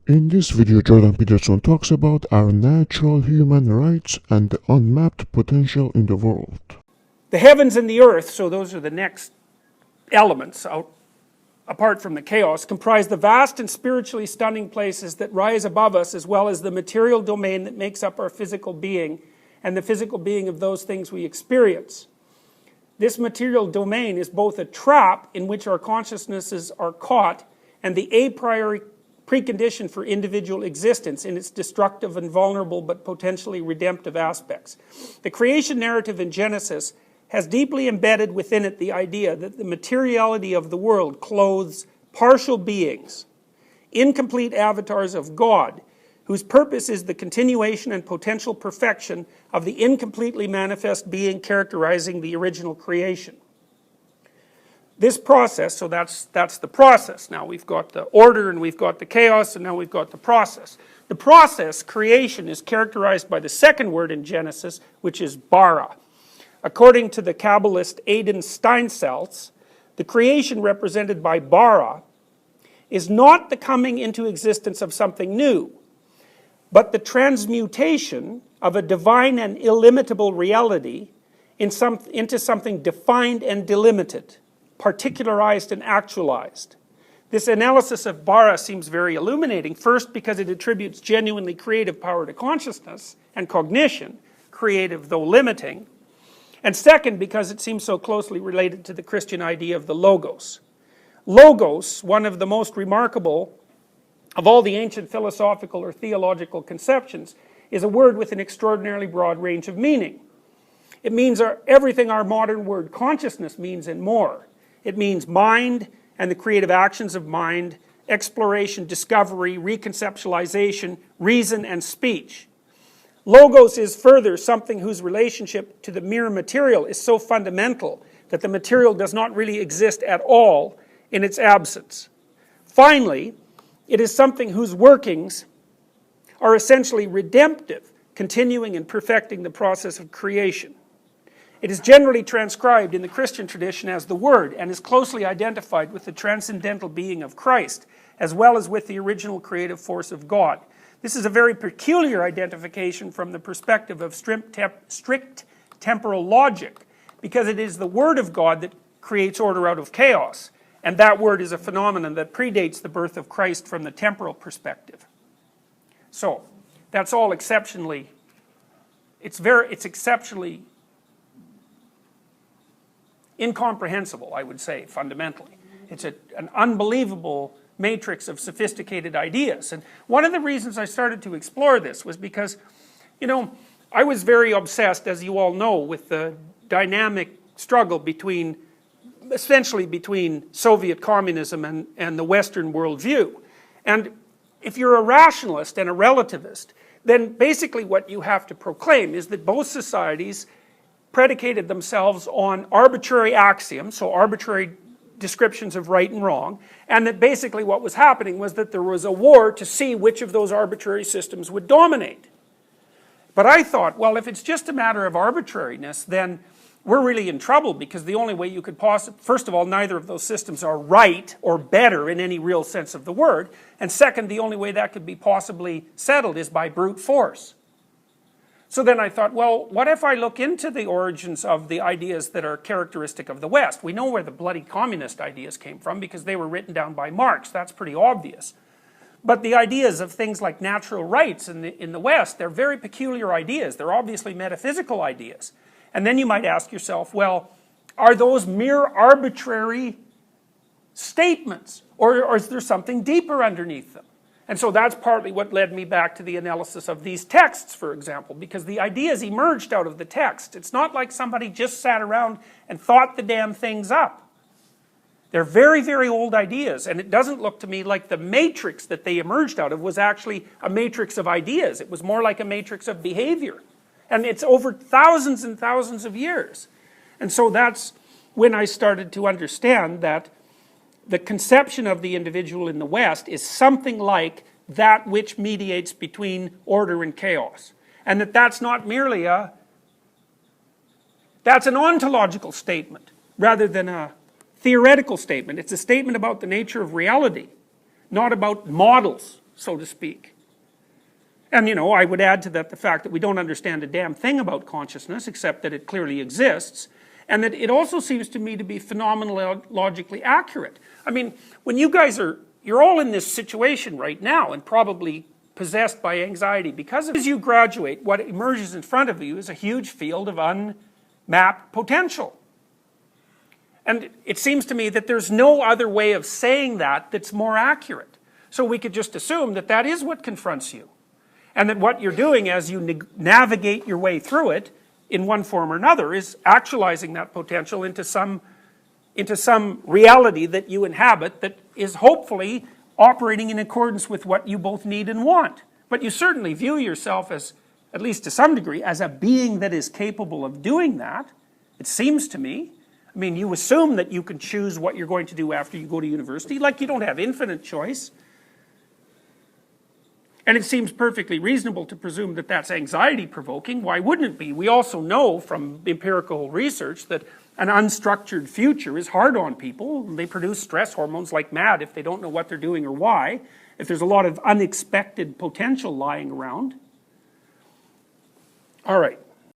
In this video, Jordan Peterson talks about our natural human rights and the unmapped potential in the world. The heavens and the earth, so those are the next elements apart from the chaos, comprise the vast and spiritually stunning places that rise above us, as well as the material domain that makes up our physical being and the physical being of those things we experience. This material domain is both a trap in which our consciousnesses are caught and the a priori precondition for individual existence in its destructive and vulnerable but potentially redemptive aspects. The creation narrative in Genesis has deeply embedded within it the idea that the materiality of the world clothes partial beings, incomplete avatars of God, whose purpose is the continuation and potential perfection of the incompletely manifest being characterizing the original creation. This process, so that's the process. Now we've got the order and we've got the chaos and now we've got the process. The process, creation, is characterized by the second word in Genesis, which is bara. According to the Kabbalist Adin Steinsaltz, the creation represented by bara is not the coming into existence of something new, but the transmutation of a divine and illimitable reality into something defined and delimited, particularized and actualized. This analysis of bara seems very illuminating, first because it attributes genuinely creative power to consciousness and cognition, creative though limiting, and second because it seems so closely related to the Christian idea of the logos. Logos, one of the most remarkable of all the ancient philosophical or theological conceptions, is a word with an extraordinarily broad range of meaning. It means everything our modern word consciousness means and more. It means mind and the creative actions of mind, exploration, discovery, reconceptualization, reason, and speech. Logos is further something whose relationship to the mere material is so fundamental that the material does not really exist at all in its absence. Finally, it is something whose workings are essentially redemptive, continuing and perfecting the process of creation. It is generally transcribed in the Christian tradition as the Word and is closely identified with the transcendental being of Christ, as well as with the original creative force of God. This is a very peculiar identification from the perspective of strict temporal logic, because it is the Word of God that creates order out of chaos, and that Word is a phenomenon that predates the birth of Christ from the temporal perspective. So, that's all exceptionally, it's exceptionally incomprehensible, I would say, fundamentally. It's an unbelievable matrix of sophisticated ideas. And one of the reasons I started to explore this was because, I was very obsessed, as you all know, with the dynamic struggle essentially between Soviet communism and the Western worldview. And if you're a rationalist and a relativist, then basically what you have to proclaim is that both societies predicated themselves on arbitrary axioms, so arbitrary descriptions of right and wrong, and that basically what was happening was that there was a war to see which of those arbitrary systems would dominate. But I thought, well, if it's just a matter of arbitrariness, then we're really in trouble, because the only way you could possibly, first of all, neither of those systems are right or better in any real sense of the word, and second, the only way that could be possibly settled is by brute force. So then I thought, well, what if I look into the origins of the ideas that are characteristic of the West? We know where the bloody communist ideas came from because they were written down by Marx. That's pretty obvious. But the ideas of things like natural rights in the West, they're very peculiar ideas. They're obviously metaphysical ideas. And then you might ask yourself, well, are those mere arbitrary statements? Or is there something deeper underneath them? And so that's partly what led me back to the analysis of these texts, for example, because the ideas emerged out of the text. It's not like somebody just sat around and thought the damn things up. They're very, very old ideas, and it doesn't look to me like the matrix that they emerged out of was actually a matrix of ideas. It was more like a matrix of behavior. And it's over thousands and thousands of years. And so that's when I started to understand that the conception of the individual in the West is something like that which mediates between order and chaos. And that's not merely that's an ontological statement rather than a theoretical statement. It's a statement about the nature of reality, not about models so to speak. And, you know, I would add to that the fact that we don't understand a damn thing about consciousness, except that it clearly exists, and that it also seems to me to be phenomenologically accurate. I mean, when you guys you're all in this situation right now, and probably possessed by anxiety because as you graduate, what emerges in front of you is a huge field of unmapped potential. And it seems to me that there's no other way of saying that that's more accurate. So we could just assume that that is what confronts you. And that what you're doing as you navigate your way through it, in one form or another, is actualizing that potential into some reality that you inhabit that is hopefully operating in accordance with what you both need and want. But you certainly view yourself as, at least to some degree, as a being that is capable of doing that, it seems to me. I mean, you assume that you can choose what you're going to do after you go to university, like you don't have infinite choice. And it seems perfectly reasonable to presume that that's anxiety-provoking. Why wouldn't it be? We also know from empirical research that an unstructured future is hard on people. They produce stress hormones like mad if they don't know what they're doing or why, if there's a lot of unexpected potential lying around. All right.